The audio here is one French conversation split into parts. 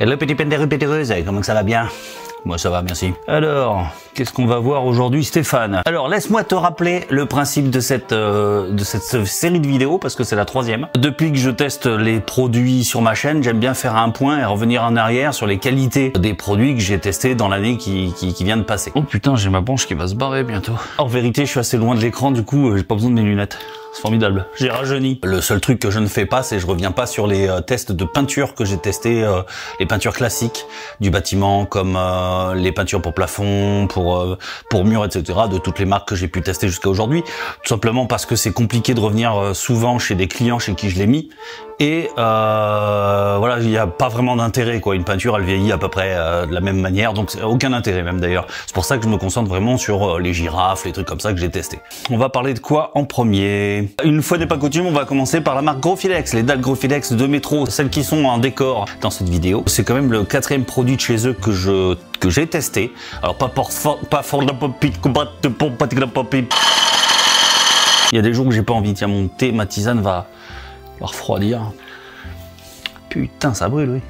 Hello petit pétéreux, comment ça va bien? Moi ça va, merci. Alors, qu'est-ce qu'on va voir aujourd'hui, Stéphane? Alors, laisse-moi te rappeler le principe de cette série de vidéos, parce que c'est la 3e. Depuis que je teste les produits sur ma chaîne, j'aime bien faire un point et revenir en arrière sur les qualités des produits que j'ai testés dans l'année qui vient de passer. Oh putain, j'ai ma branche qui va se barrer bientôt. En vérité, je suis assez loin de l'écran, du coup, j'ai pas besoin de mes lunettes. C'est formidable. J'ai rajeuni. Le seul truc que je ne fais pas, c'est je reviens pas sur les tests de peinture que j'ai testés, les peintures classiques du bâtiment, comme les peintures pour plafond, pour murs, etc. de toutes les marques que j'ai pu tester jusqu'à aujourd'hui. Tout simplement parce que c'est compliqué de revenir souvent chez des clients chez qui je l'ai mis. Et voilà, il n'y a pas vraiment d'intérêt, quoi. Une peinture, elle vieillit à peu près de la même manière, donc aucun intérêt même d'ailleurs. C'est pour ça que je me concentre vraiment sur les girafes, les trucs comme ça que j'ai testés. On va parler de quoi en premier? Une fois n'est pas coutume, on va commencer par la marque Grophilex, les dalles Grophilex de métro, celles qui sont en décor dans cette vidéo. C'est quand même le 4e produit de chez eux que j'ai testé. Alors pas fort de la popite, il y a des jours où j'ai pas envie, tiens mon thé, ma tisane va refroidir. Putain, ça brûle, oui.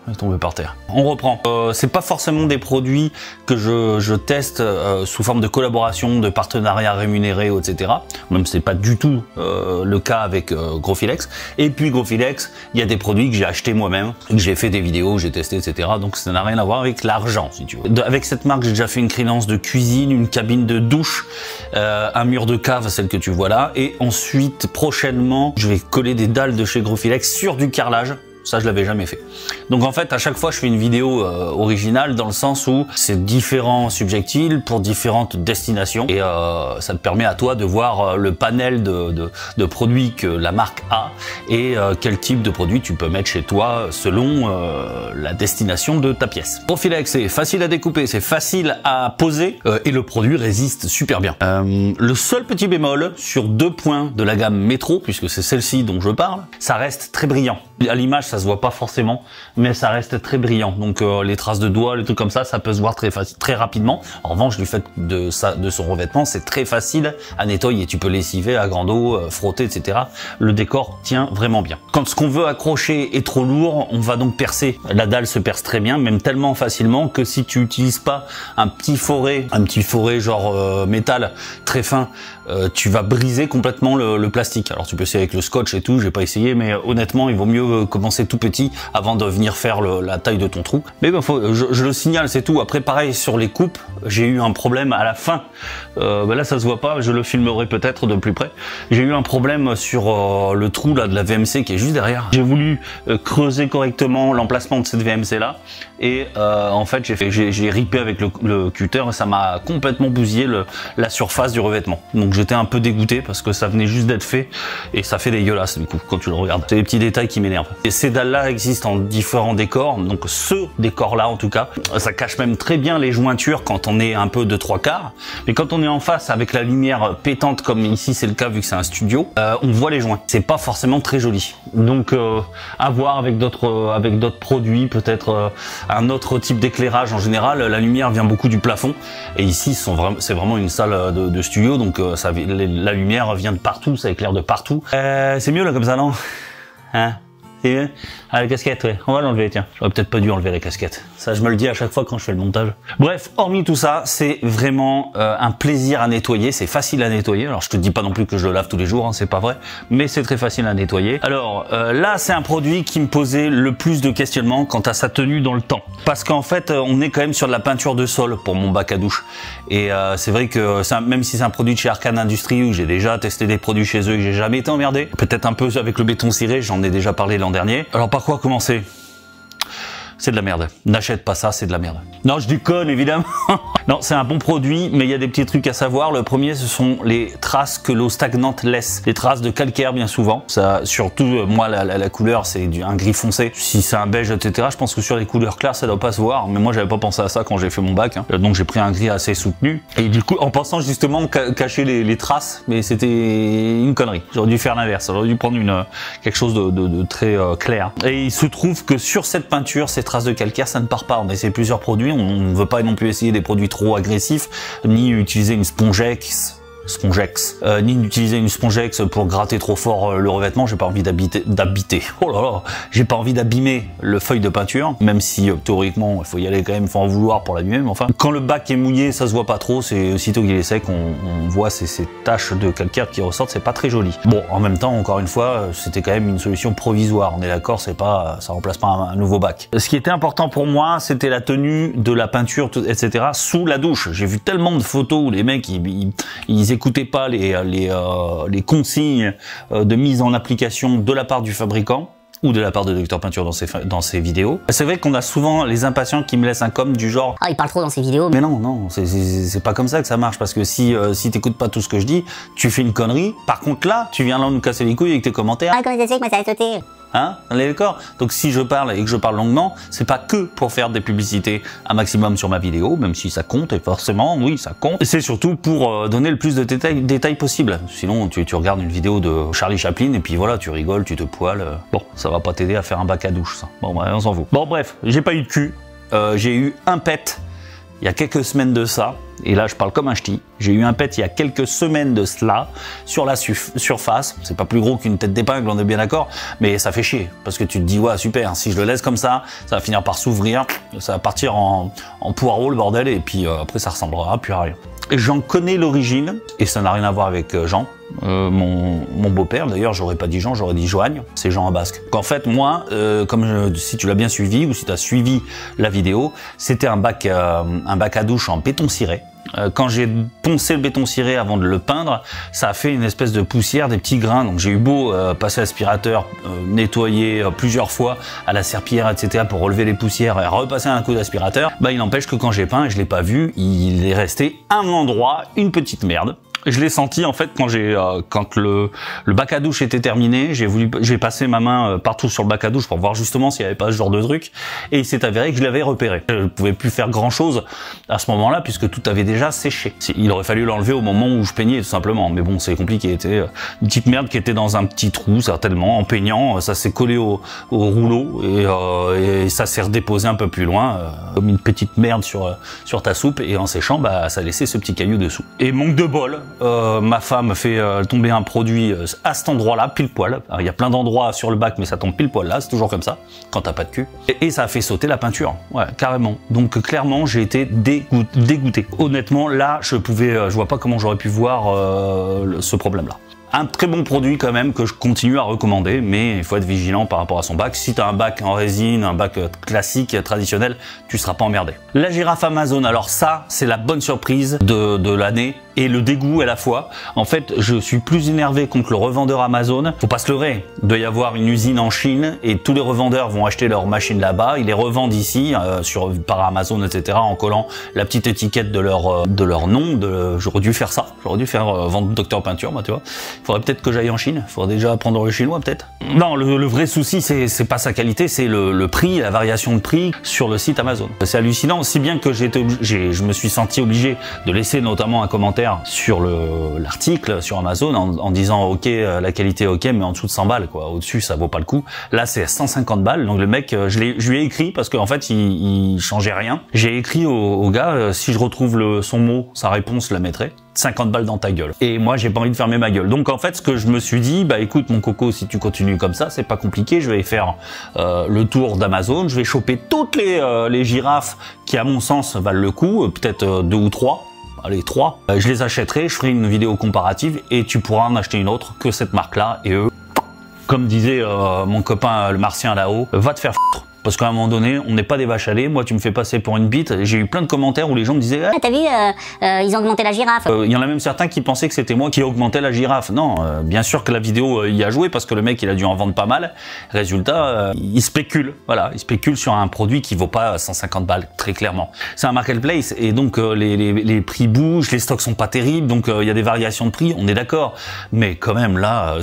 Il est tombé par terre. On reprend. C'est pas forcément des produits que je teste sous forme de collaboration, de partenariat rémunéré, etc. Même c'est pas du tout le cas avec Grophilex. Et puis Grophilex, il y a des produits que j'ai achetés moi-même, que j'ai fait des vidéos, j'ai testé, etc. Donc ça n'a rien à voir avec l'argent, si tu veux. Avec cette marque, j'ai déjà fait une crédence de cuisine, une cabine de douche, un mur de cave, celle que tu vois là. Et ensuite, prochainement, je vais coller des dalles de chez Grophilex sur du carrelage. Ça, je l'avais jamais fait. Donc en fait, à chaque fois, je fais une vidéo originale dans le sens où c'est différents subjectiles pour différentes destinations et ça te permet à toi de voir le panel de produits que la marque a et quel type de produit tu peux mettre chez toi selon la destination de ta pièce. Grophilex, c'est facile à découper, c'est facile à poser et le produit résiste super bien. Le seul petit bémol sur 2 points de la gamme métro, puisque c'est celle-ci dont je parle, ça reste très brillant. À l'image, ça se voit pas forcément, mais ça reste très brillant. Donc les traces de doigts, les trucs comme ça peut se voir très rapidement. En revanche, du fait de son revêtement, c'est très facile à nettoyer. Tu peux lessiver à grande eau, frotter, etc. Le décor tient vraiment bien. Quand ce qu'on veut accrocher est trop lourd, on va donc percer. La dalle se perce très bien, même tellement facilement que si tu utilises pas un petit foret genre métal très fin, tu vas briser complètement le plastique. Alors tu peux essayer avec le scotch et tout, j'ai pas essayé, mais honnêtement, il vaut mieux commencer tout petit avant de venir faire la taille de ton trou. Mais ben, je le signale, c'est tout. Après, pareil sur les coupes, j'ai eu un problème à la fin. Ben là, ça se voit pas, je le filmerai peut-être de plus près. J'ai eu un problème sur le trou là de la VMC qui est juste derrière. J'ai voulu creuser correctement l'emplacement de cette VMC là, et en fait, j'ai ripé avec le cutter et ça m'a complètement bousillé la surface du revêtement. Donc j'étais un peu dégoûté parce que ça venait juste d'être fait et ça fait dégueulasse du coup quand tu le regardes. C'est des petits détails qui m'énervent. Et ces dalles-là existent en différents décors, donc ce décor-là en tout cas, ça cache même très bien les jointures quand on est un peu de 3/4, mais quand on est en face avec la lumière pétante comme ici c'est le cas vu que c'est un studio, on voit les joints. C'est pas forcément très joli. Donc à voir avec d'autres produits, peut-être un autre type d'éclairage. En général, la lumière vient beaucoup du plafond et ici c'est vraiment une salle de studio, donc la lumière vient de partout, ça éclaire de partout. C'est mieux là comme ça, non? Hein? C'est mieux? Ah, la casquette, ouais. On va l'enlever, tiens. J'aurais peut-être pas dû enlever la casquette. Ça, je me le dis à chaque fois quand je fais le montage. Bref, hormis tout ça, c'est vraiment un plaisir à nettoyer. C'est facile à nettoyer. Alors, je te dis pas non plus que je le lave tous les jours, hein, c'est pas vrai. Mais c'est très facile à nettoyer. Alors, là, c'est un produit qui me posait le plus de questionnements quant à sa tenue dans le temps. Parce qu'en fait, on est quand même sur de la peinture de sol pour mon bac à douche. Et c'est vrai que même si c'est un produit de chez Arcane Industries où j'ai déjà testé des produits chez eux et que j'ai jamais été emmerdé, peut-être un peu avec le béton ciré, j'en ai déjà parlé l'an dernier. Alors par quoi commencer? C'est de la merde. N'achète pas ça, c'est de la merde. Non, je déconne évidemment. Non, c'est un bon produit, mais il y a des petits trucs à savoir. Le premier, ce sont les traces que l'eau stagnante laisse. Les traces de calcaire, bien souvent. Ça, surtout, moi, la couleur, c'est un gris foncé. Si c'est un beige, etc., je pense que sur les couleurs claires, ça doit pas se voir. Mais moi, j'avais pas pensé à ça quand j'ai fait mon bac. Hein. Donc, j'ai pris un gris assez soutenu. Et du coup, en pensant justement cacher les traces, mais c'était une connerie. J'aurais dû faire l'inverse. J'aurais dû prendre quelque chose de très clair. Et il se trouve que sur cette peinture, ces traces de calcaire, ça ne part pas. On essaie plusieurs produits. On ne veut pas non plus essayer des produits trop agressifs, ni utiliser une Spongex Spongex, ni d'utiliser une Spongex pour gratter trop fort le revêtement. J'ai pas envie d'habiter. Oh là là, j'ai pas envie d'abîmer le feuille de peinture, même si théoriquement il faut y aller quand même, il faut en vouloir pour l'abîmer. Mais enfin, quand le bac est mouillé, ça se voit pas trop. C'est aussitôt qu'il est sec, on voit ces taches de calcaire qui ressortent. C'est pas très joli. Bon, en même temps, encore une fois, c'était quand même une solution provisoire. On est d'accord, c'est pas, ça remplace pas un nouveau bac. Ce qui était important pour moi, c'était la tenue de la peinture, etc. sous la douche. J'ai vu tellement de photos où les mecs ils écoutaient pas les consignes de mise en application de la part du fabricant ou de la part de Dr Peinture dans ses vidéos. C'est vrai qu'on a souvent les impatients qui me laissent un com du genre ah il parle trop dans ses vidéos. Mais non, c'est pas comme ça que ça marche, parce que si t'écoutes pas tout ce que je dis, tu fais une connerie. Par contre là, tu viens là nous casser les couilles avec tes commentaires. Ah comment ça se fait que moi ça a sauté. Hein, on est d'accord? Donc si je parle et que je parle longuement, c'est pas que pour faire des publicités un maximum sur ma vidéo, même si ça compte, et forcément, oui, ça compte. C'est surtout pour donner le plus de détails possible. Sinon, tu regardes une vidéo de Charlie Chaplin et puis voilà, tu rigoles, tu te poiles. Bon, ça va pas t'aider à faire un bac à douche, ça. Bon, bah, on s'en fout. Bon, bref, j'ai pas eu de cul. J'ai eu un pet il y a quelques semaines de ça, et là je parle comme un ch'ti. J'ai eu un pet il y a quelques semaines de cela sur la surface. C'est pas plus gros qu'une tête d'épingle, on est bien d'accord, mais ça fait chier parce que tu te dis ouais super, si je le laisse comme ça va finir par s'ouvrir, ça va partir en poireau le bordel, et puis après ça ressemblera plus à rien. J'en connais l'origine, et ça n'a rien à voir avec Jean, mon beau-père. D'ailleurs, j'aurais pas dit Jean, j'aurais dit Joagne, c'est Jean en basque. En fait, moi, si tu l'as bien suivi, ou si tu as suivi la vidéo, c'était un bac à douche en béton ciré. Quand j'ai poncé le béton ciré avant de le peindre, ça a fait une espèce de poussière, des petits grains. Donc j'ai eu beau passer l'aspirateur, nettoyer plusieurs fois à la serpillière, etc. pour relever les poussières et repasser un coup d'aspirateur. Bah il n'empêche que quand j'ai peint, et je l'ai pas vu, il est resté un endroit, une petite merde. Je l'ai senti en fait quand le bac à douche était terminé. J'ai passé ma main partout sur le bac à douche pour voir justement s'il n'y avait pas ce genre de truc, et il s'est avéré que je l'avais repéré. Je ne pouvais plus faire grand chose à ce moment-là puisque tout avait déjà séché. Il aurait fallu l'enlever au moment où je peignais tout simplement, mais bon c'est compliqué. C'était une petite merde qui était dans un petit trou certainement. En peignant, ça s'est collé au rouleau et ça s'est redéposé un peu plus loin comme une petite merde sur ta soupe, et en séchant bah ça a laissé ce petit caillou dessous. Et manque de bol. Ma femme fait tomber un produit à cet endroit-là, pile poil. Alors, il y a plein d'endroits sur le bac, mais ça tombe pile poil là, c'est toujours comme ça, quand t'as pas de cul. Et ça a fait sauter la peinture, ouais, carrément. Donc clairement, j'ai été dégoûté. Honnêtement, là, je vois pas comment j'aurais pu voir ce problème-là. Un très bon produit quand même que je continue à recommander, mais il faut être vigilant par rapport à son bac. Si tu as un bac en résine, un bac classique, traditionnel, tu seras pas emmerdé. La girafe Amazon, alors ça, c'est la bonne surprise de l'année et le dégoût à la fois. En fait, je suis plus énervé contre le revendeur Amazon. Faut pas se leurrer, il doit y avoir une usine en Chine et tous les revendeurs vont acheter leurs machines là-bas, ils les revendent ici par Amazon, etc. en collant la petite étiquette de leur nom. J'aurais dû faire ça, j'aurais dû faire vendre Dr Peinture, moi, tu vois. Il faudrait peut-être que j'aille en Chine, il faudrait déjà apprendre le chinois peut-être. Non, le vrai souci, c'est pas sa qualité, c'est le prix, la variation de prix sur le site Amazon. C'est hallucinant, si bien que je me suis senti obligé de laisser notamment un commentaire sur l'article sur Amazon en disant ok, la qualité est ok, mais en dessous de 100 balles quoi, au-dessus ça vaut pas le coup. Là c'est 150 balles, donc le mec, je lui ai écrit parce qu'en fait il changeait rien. J'ai écrit au gars, si je retrouve son mot, sa réponse, je la mettrai. 50 balles dans ta gueule. Et moi, j'ai pas envie de fermer ma gueule. Donc en fait, ce que je me suis dit, bah écoute mon coco, si tu continues comme ça, c'est pas compliqué, je vais faire le tour d'Amazon, je vais choper toutes les girafes qui à mon sens valent le coup, peut-être 2 ou 3. Allez, 3. Je les achèterai, je ferai une vidéo comparative et tu pourras en acheter une autre que cette marque-là. Et eux, comme disait mon copain le martien là-haut, va te faire foutre. Parce qu'à un moment donné, on n'est pas des vaches à lait. Moi, tu me fais passer pour une bite. J'ai eu plein de commentaires où les gens me disaient ah, t'as vu, ils ont augmenté la girafe. Il y en a même certains qui pensaient que c'était moi qui augmentais la girafe. Non, bien sûr que la vidéo y a joué parce que le mec, il a dû en vendre pas mal. Résultat, il spécule. Voilà, il spécule sur un produit qui vaut pas 150 balles, très clairement. C'est un marketplace et donc les prix bougent, les stocks sont pas terribles, donc il y a des variations de prix, on est d'accord. Mais quand même, là,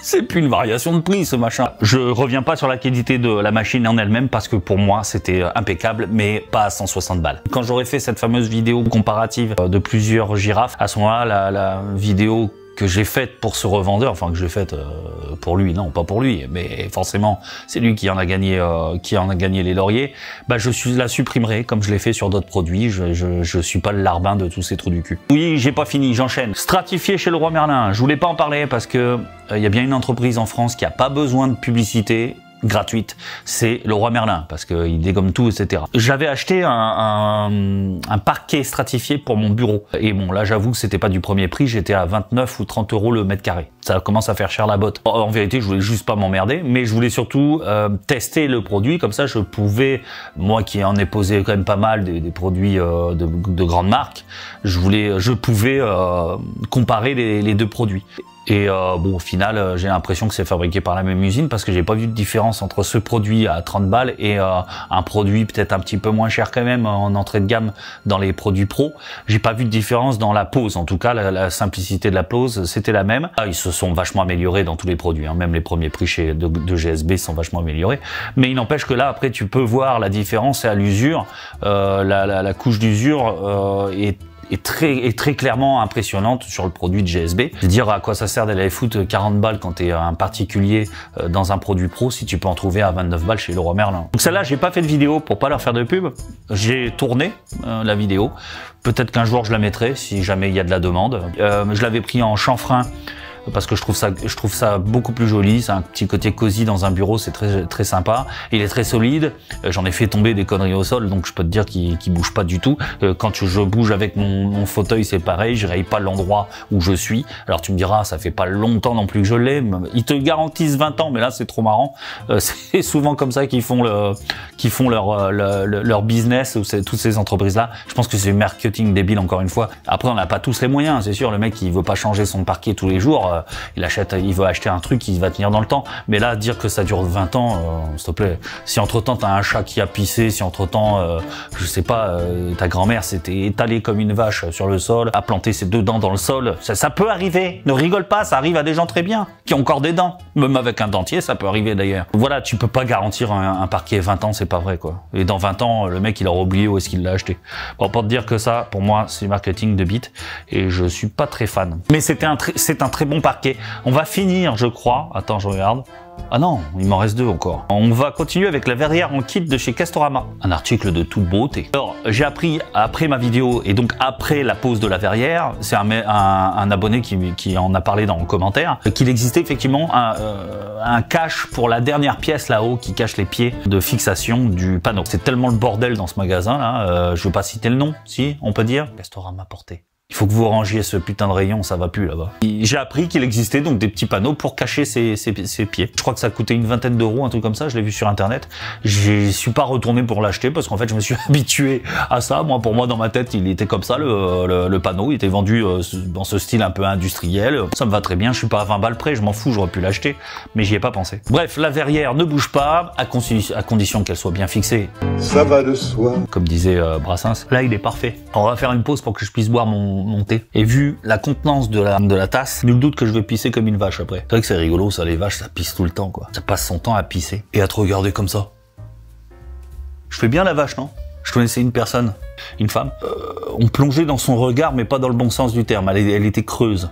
c'est plus une variation de prix, ce machin. Je reviens pas sur la qualité de la machine en elle-même parce que pour moi c'était impeccable, mais pas à 160 balles. Quand j'aurai fait cette fameuse vidéo comparative de plusieurs girafes, à ce moment-là la vidéo que j'ai faite pour ce revendeur, enfin que j'ai faite pour lui, non pas pour lui, mais forcément c'est lui qui en a gagné les lauriers, bah la supprimerai comme je l'ai fait sur d'autres produits. Je suis pas le larbin de tous ces trous du cul. Oui, j'ai pas fini, j'enchaîne. Stratifié chez Leroy Merlin, je voulais pas en parler parce que il y a bien une entreprise en France qui a pas besoin de publicité gratuite, c'est Leroy Merlin, parce qu'il dégomme tout, etc. J'avais acheté un parquet stratifié pour mon bureau. Et bon, là, j'avoue que c'était pas du premier prix, j'étais à 29 ou 30 euros le mètre carré. Ça commence à faire cher la botte. En vérité, je voulais juste pas m'emmerder, mais je voulais surtout tester le produit, comme ça je pouvais, moi qui en ai posé quand même pas mal des produits de grandes marques, je pouvais comparer les deux produits. Et bon, au final, j'ai l'impression que c'est fabriqué par la même usine parce que j'ai pas vu de différence entre ce produit à 30 balles et un produit peut-être un petit peu moins cher quand même en entrée de gamme dans les produits pro. J'ai pas vu de différence dans la pose. En tout cas, la simplicité de la pose, c'était la même. Ah, ils se sont vachement améliorés dans tous les produits, hein. Même les premiers prix de GSB sont vachement améliorés. Mais il n'empêche que là, après, tu peux voir la différence à l'usure. La couche d'usure est très clairement impressionnante sur le produit de GSB. Dire à quoi ça sert d'aller foutre 40 balles quand t'es un particulier dans un produit pro si tu peux en trouver à 29 balles chez Leroy Merlin. Donc celle-là, j'ai pas fait de vidéo pour pas leur faire de pub. J'ai tourné la vidéo. Peut-être qu'un jour je la mettrai si jamais il y a de la demande. Je l'avais pris en chanfrein parce que je trouve ça beaucoup plus joli. C'est un petit côté cosy dans un bureau, c'est très sympa. Il est très solide. J'en ai fait tomber des conneries au sol, donc je peux te dire qu'il bouge pas du tout. Quand je bouge avec mon fauteuil, c'est pareil. Je raye pas l'endroit où je suis. Alors tu me diras, ça fait pas longtemps non plus que je l'ai. Ils te garantissent 20 ans, mais là c'est trop marrant. C'est souvent comme ça qu'ils font leur business, toutes ces entreprises-là. Je pense que c'est du marketing débile encore une fois. Après, on n'a pas tous les moyens, c'est sûr. Le mec, il veut pas changer son parquet tous les jours. Il veut acheter un truc qui va tenir dans le temps. Mais là, dire que ça dure 20 ans, s'il te plaît. Si entre-temps, t'as un chat qui a pissé, si entre-temps, je sais pas, ta grand-mère s'était étalée comme une vache sur le sol, a planté ses 2 dents dans le sol, ça peut arriver. Ne rigole pas, ça arrive à des gens très bien, qui ont encore des dents. Même avec un dentier, ça peut arriver d'ailleurs. Voilà, tu peux pas garantir un parquet 20 ans, c'est pas vrai, quoi. Et dans 20 ans, le mec, il aura oublié où est-ce qu'il l'a acheté. Bon, pour te dire que ça, pour moi, c'est marketing de bite, et je suis pas très fan. Mais c'est un très bon parquet. On va finir, je crois. Attends, je regarde. Ah non, il m'en reste 2 encore. On va continuer avec la verrière en kit de chez Castorama. Un article de toute beauté. Alors, j'ai appris après ma vidéo et donc après la pose de la verrière, c'est un abonné qui en a parlé dans le commentaire, qu'il existait effectivement un cache pour la dernière pièce là-haut qui cache les pieds de fixation du panneau. C'est tellement le bordel dans ce magasin là, je veux pas citer le nom, si on peut dire. Castorama Porté. Il faut que vous rangiez ce putain de rayon, ça va plus là-bas. J'ai appris qu'il existait donc des petits panneaux pour cacher ses pieds. Je crois que ça coûtait une vingtaine d'euros, un truc comme ça, je l'ai vu sur internet. Je suis pas retourné pour l'acheter parce qu'en fait je me suis habitué à ça. Pour moi dans ma tête il était comme ça le panneau, il était vendu dans ce style un peu industriel. Ça me va très bien, je suis pas à 20 balles près, je m'en fous, j'aurais pu l'acheter, mais j'y ai pas pensé. Bref, la verrière ne bouge pas, à condition qu'elle soit bien fixée. Ça va de soi. Comme disait Brassens. Là il est parfait. On va faire une pause pour que je puisse boire mon thé. Et vu la contenance de la tasse, nul doute que je vais pisser comme une vache après. C'est vrai que c'est rigolo ça, les vaches ça pisse tout le temps quoi. Ça passe son temps à pisser et à te regarder comme ça. Je fais bien la vache, non? Je connaissais une personne, une femme, on plongeait dans son regard mais pas dans le bon sens du terme, elle était creuse.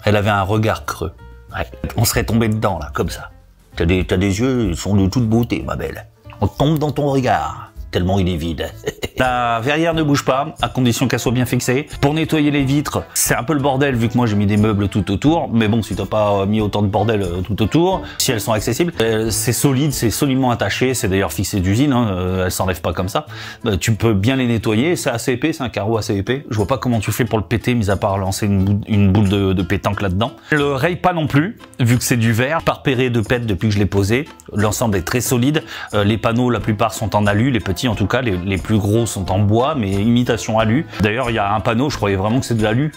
Elle avait un regard creux. Ouais. On serait tombé dedans là, comme ça. T'as des yeux, ils sont de toute beauté ma belle. On tombe dans ton regard. Tellement il est vide. La verrière ne bouge pas, à condition qu'elle soit bien fixée. Pour nettoyer les vitres, c'est un peu le bordel vu que moi j'ai mis des meubles tout autour. Mais bon, si t'as pas mis autant de bordel tout autour, si elles sont accessibles, c'est solide, c'est solidement attaché. C'est d'ailleurs fixé d'usine, hein, elles s'enlèvent pas comme ça. Tu peux bien les nettoyer. C'est assez épais, c'est un carreau assez épais. Je vois pas comment tu fais pour le péter, mis à part lancer une boule de pétanque là-dedans. Je le raye pas non plus, vu que c'est du verre. Pas repéré de pète depuis que je l'ai posé. L'ensemble est très solide. Les panneaux, la plupart sont en alu, les petits en tout cas, les plus gros sont en bois, mais imitation alu. D'ailleurs, il y a un panneau, je croyais vraiment que c'était de l'alu.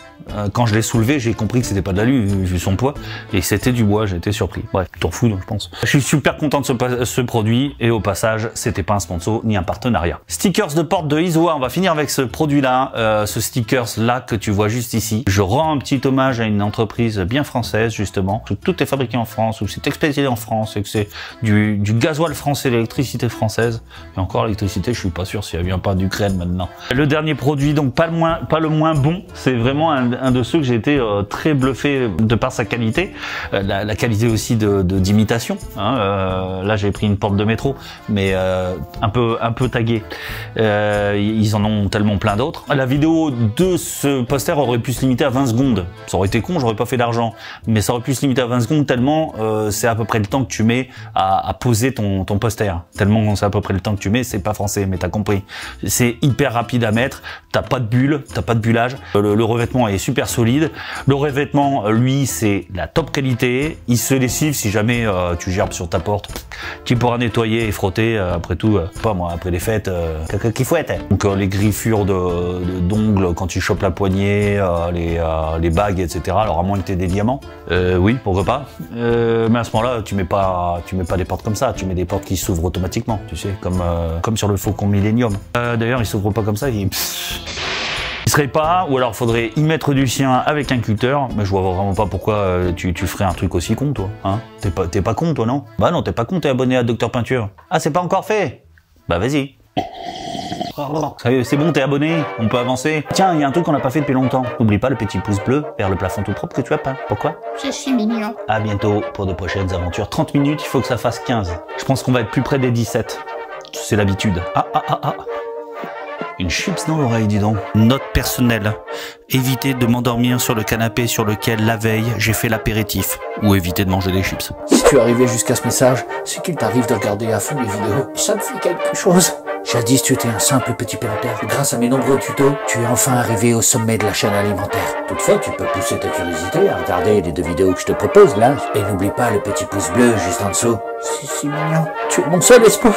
Quand je l'ai soulevé, j'ai compris que c'était pas de l'alu, vu son poids, et c'était du bois, j'étais surpris. Bref, t'en fous, donc, je pense. Je suis super content de ce produit, et au passage, c'était pas un sponsor, ni un partenariat. Stickers de porte de Isoa, on va finir avec ce produit-là, ce stickers-là que tu vois juste ici. Je rends un petit hommage à une entreprise bien française, justement, où tout est fabriqué en France, où c'est expédié en France, et que c'est du gasoil français, l'électricité française. Et encore, l'électricité, je suis pas sûr s'il y a eu vient pas d'Ukraine maintenant. Le dernier produit, donc pas le moins bon, c'est vraiment un de ceux que j'ai été très bluffé de par sa qualité, la qualité aussi d'imitation. Hein, là j'ai pris une porte de métro, mais un peu taguée. Ils en ont tellement plein d'autres. La vidéo de ce poster aurait pu se limiter à 20 secondes. Ça aurait été con, j'aurais pas fait d'argent, mais ça aurait pu se limiter à 20 secondes tellement c'est à peu près le temps que tu mets à poser ton poster. Tellement c'est à peu près le temps que tu mets, c'est pas français, mais t'as compris. C'est hyper rapide à mettre, t'as pas de bulle, t'as pas de bullage. Le revêtement est super solide. Le revêtement, lui, c'est la top qualité. Il se lessive si jamais tu gerbes sur ta porte. Tu pourras nettoyer et frotter après tout, pas moi, après les fêtes, caca qui fouette. Donc les griffures d'ongles quand tu chopes la poignée, les bagues, etc. Alors à moins que t'aies des diamants, oui, pourquoi pas. Mais à ce moment-là, tu mets pas des portes comme ça, tu mets des portes qui s'ouvrent automatiquement, tu sais, comme sur le Faucon Millennium. D'ailleurs, il s'ouvre pas comme ça, il serait pas, ou alors faudrait y mettre du sien avec un cutter, mais je vois vraiment pas pourquoi tu ferais un truc aussi con, toi, hein. T'es pas con, toi, non? Bah non, t'es pas con, t'es abonné à Docteur Peinture. Ah, c'est pas encore fait? Bah vas-y. C'est bon, t'es abonné, on peut avancer. Tiens, il y a un truc qu'on n'a pas fait depuis longtemps. N'oublie pas le petit pouce bleu vers le plafond tout propre que tu as peint. Pourquoi? Je suis mignon. À bientôt pour de prochaines aventures. 30 minutes, il faut que ça fasse 15. Je pense qu'on va être plus près des 17. C'est l'habitude. Une chips dans l'oreille, dis donc. Note personnelle. Évitez de m'endormir sur le canapé sur lequel la veille j'ai fait l'apéritif. Ou évitez de manger des chips. Si tu es arrivé jusqu'à ce message, c'est qu'il t'arrive de regarder à fond les vidéos. Ça me fait quelque chose. Jadis, tu étais un simple petit pelletaire. Grâce à mes nombreux tutos, tu es enfin arrivé au sommet de la chaîne alimentaire. Toutefois, tu peux pousser ta curiosité à regarder les 2 vidéos que je te propose là. Et n'oublie pas le petit pouce bleu juste en dessous. C'est si mignon. Tu es mon seul espoir.